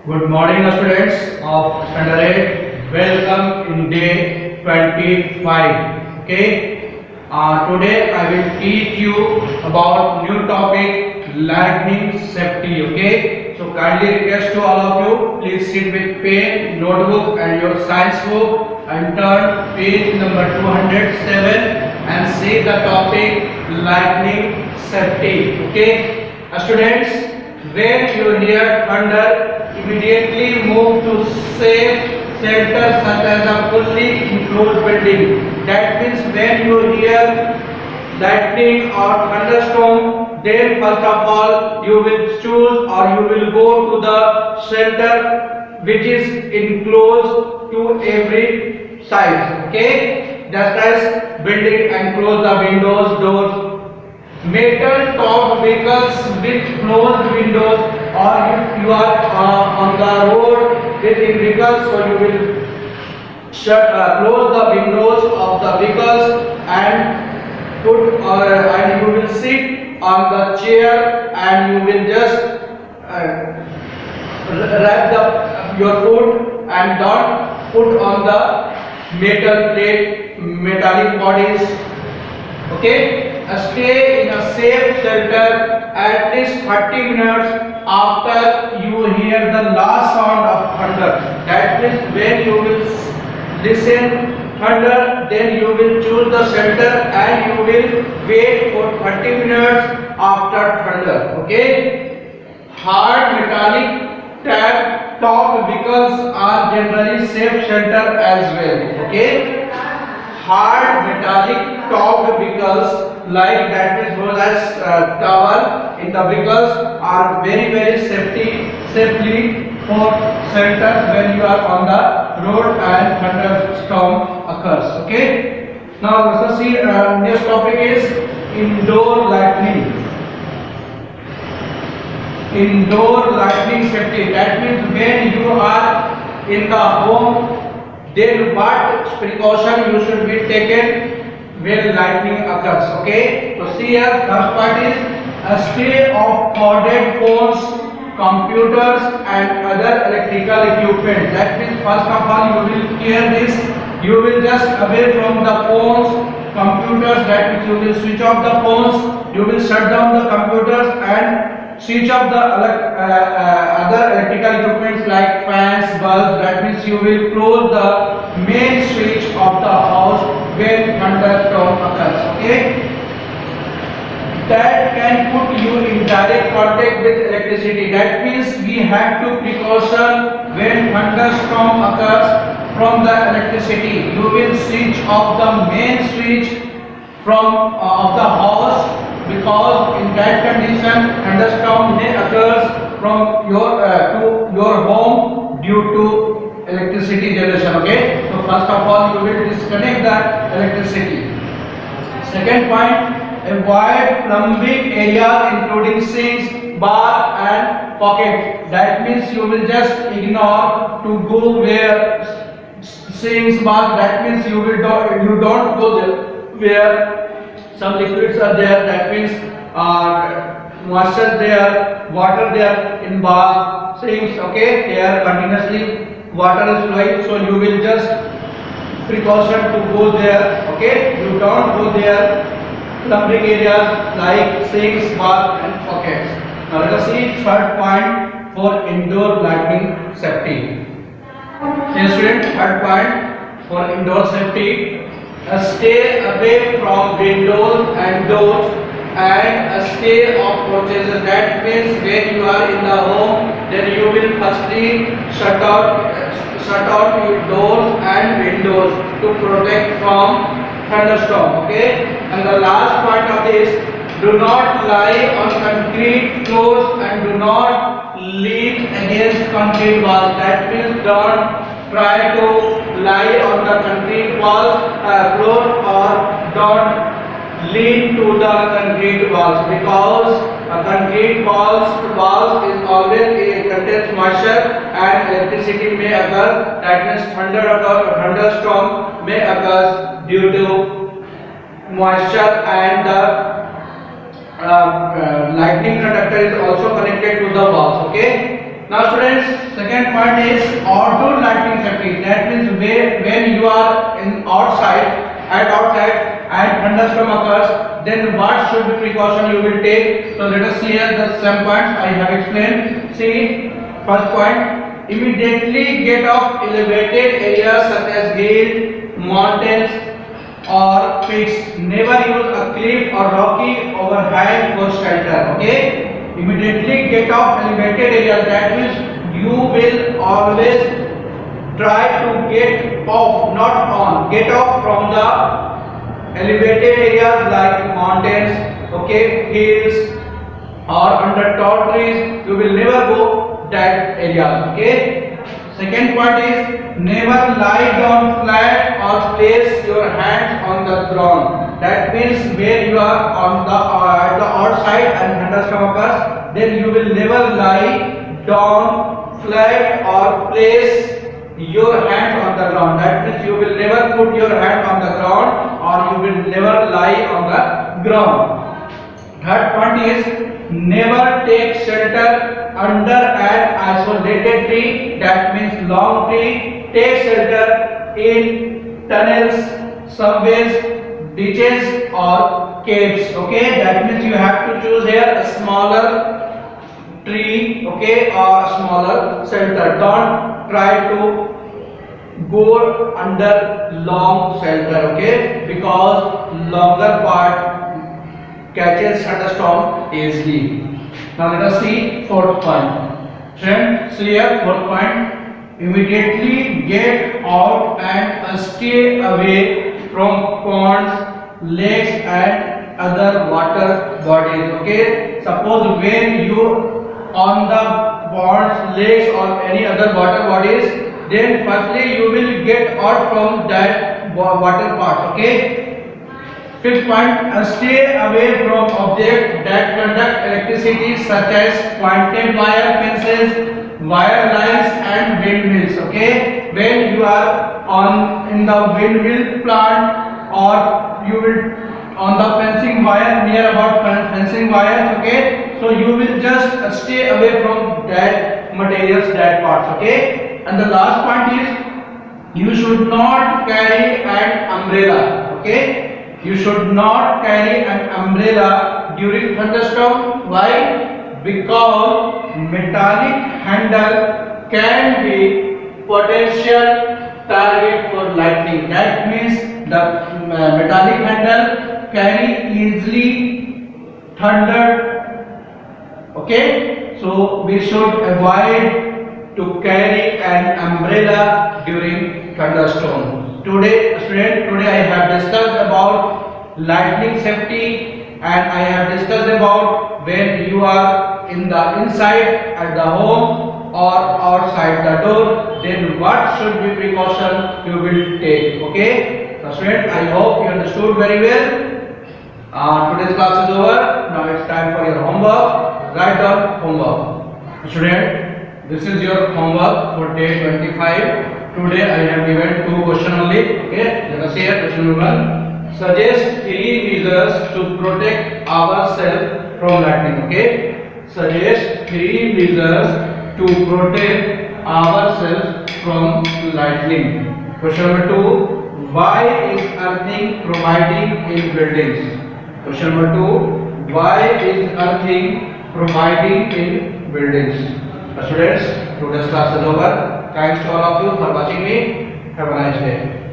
Good morning, students of Standard 8. Welcome in day 25. Okay. Today I will teach you about new topic lightning safety. Okay. So kindly request to all of you, please sit with pen, notebook, and your science book and turn page number 207 and see the topic lightning safety. Okay. Students, when you hear thunder, immediately move to safe shelter such as a fully enclosed building. That means when you hear lightning or thunderstorm, then first of all you will choose or you will go to the shelter which is enclosed to every side. Okay, just as building and close the windows, doors. Metal top vehicles with closed windows, or if you are on the road with vehicles, so you will close the windows of the vehicles and you will sit on the chair and you will just wrap your foot and don't put on the metal plate, metallic bodies. Okay. Stay in a safe shelter at least 30 minutes after you hear the last sound of thunder. That means when you will listen thunder, then you will choose the shelter and you will wait for 30 minutes after thunder. Okay. Hard metallic top vehicles are generally safe shelter as well. Okay. Hard metallic topped vehicles like that is known as tower in the vehicles are very safely for shelters when you are on the road and thunderstorm occurs. Okay. Now let us see. Next topic is indoor lightning. Indoor lightning safety. That means when you are in the home, then what precaution you should be taken when lightning occurs. Okay, so see here, first part is a stay of corded phones, computers and other electrical equipment. That means first of all you will clear this, you will just away from the phones, computers. That means you will switch off the phones, you will shut down the computers and switch off the other electrical equipments like fans, bulbs. That means you will close the main switch of the house when thunderstorm occurs. Okay, that can put you in direct contact with electricity. That means we have to precaution when thunderstorm occurs from the electricity. You will switch off the main switch from of the house, because in that condition thunderstorm may occurs from your to your home due to electricity generation. Okay, so first of all you will disconnect the electricity. Second point, avoid plumbing area including sinks, bath and pockets. That means you will just ignore to go where sinks, bath. That means you don't go there where some liquids are there. That means moisture there, water there in bath, sinks. Okay, here continuously water is flowing, so you will just precaution to go there. Okay, you don't go there plumbing areas like sinks, bath and pockets. Now let us see third point for indoor lightning safety. Yes, student, third point for indoor safety. Stay away from windows and doors and stay off porches. That means when you are in the home, then you will firstly shut out your doors and windows to protect from thunderstorm. Okay, and the last part of this, do not lie on concrete floors and do not lean against concrete walls. That means don't try to lie on the concrete floor, or don't lean to the concrete walls, because concrete walls is always contains moisture and electricity may occur. That means thunderstorm may occur due to moisture, and the lightning conductor is also connected to the walls. Okay, Now students, second point is outdoor lighting safety. That means when you are in outside and thunderstorm occurs, then what should be precaution you will take? So let us see here the some points I have explained. See, first point, immediately get off elevated areas such as hill, mountains or peaks. Never use a cliff or rocky overhang for shelter. Okay? Immediately get off elevated areas. That means you will always try to get off, not on. Get off from the elevated areas like mountains, okay, hills or under tall trees. You will never go that area. Okay. Second point is never lie down flat or place your hands on the ground. That means where you are on the at the outside and thunderstorm occurs, then you will never lie down flat or place your hands on the ground. That means you will never put your hand on the ground or you will never lie on the ground. Third point is never take shelter under an isolated tree. That means long tree. Take shelter in tunnels, subways, ditches or caves. Okay, that means you have to choose here a smaller tree, okay, or a smaller shelter. Don't try to go under long shelter, okay, because longer part catches thunderstorm easily. Now let us see fourth point. Friend, see here fourth point. Immediately get out and stay away from ponds, lakes and other water bodies. Okay. Suppose when you on the ponds, lakes or any other water bodies, then firstly you will get out from that water part. Okay. Fifth point, stay away from objects that conduct electricity such as pointed wire fences, wire lines and windmills. Okay, when you are in the windmill plant or you will on the fencing wire, near about fencing wires, okay, so you will just stay away from that materials, that parts. Okay, and the last point is you should not carry an umbrella. Okay, you should not carry an umbrella during thunderstorm. Why? Because metallic handle can be potential target for lightning. That means the metallic handle carry easily thunder. Okay, so we should avoid to carry an umbrella during thunderstorm. Today I have discussed about lightning safety and I have discussed about when you are in the inside at the home or outside the door, then what should be precaution you will take. Okay, so student, I hope you understood very well. Today's class is over. Now it's time for your homework. Write down homework. Student, this is your homework for day 25. Today I have given two questions only. Okay, let us see here. Question number 1. Suggest 3 measures to protect ourselves from lightning. Okay, suggest 3 measures to protect ourselves from lightning. Question number 2. Why is earthing providing in buildings? Question number 2. Why is earthing providing in buildings? Students, today's class is over. Thanks to all of you for watching me. Have a nice day.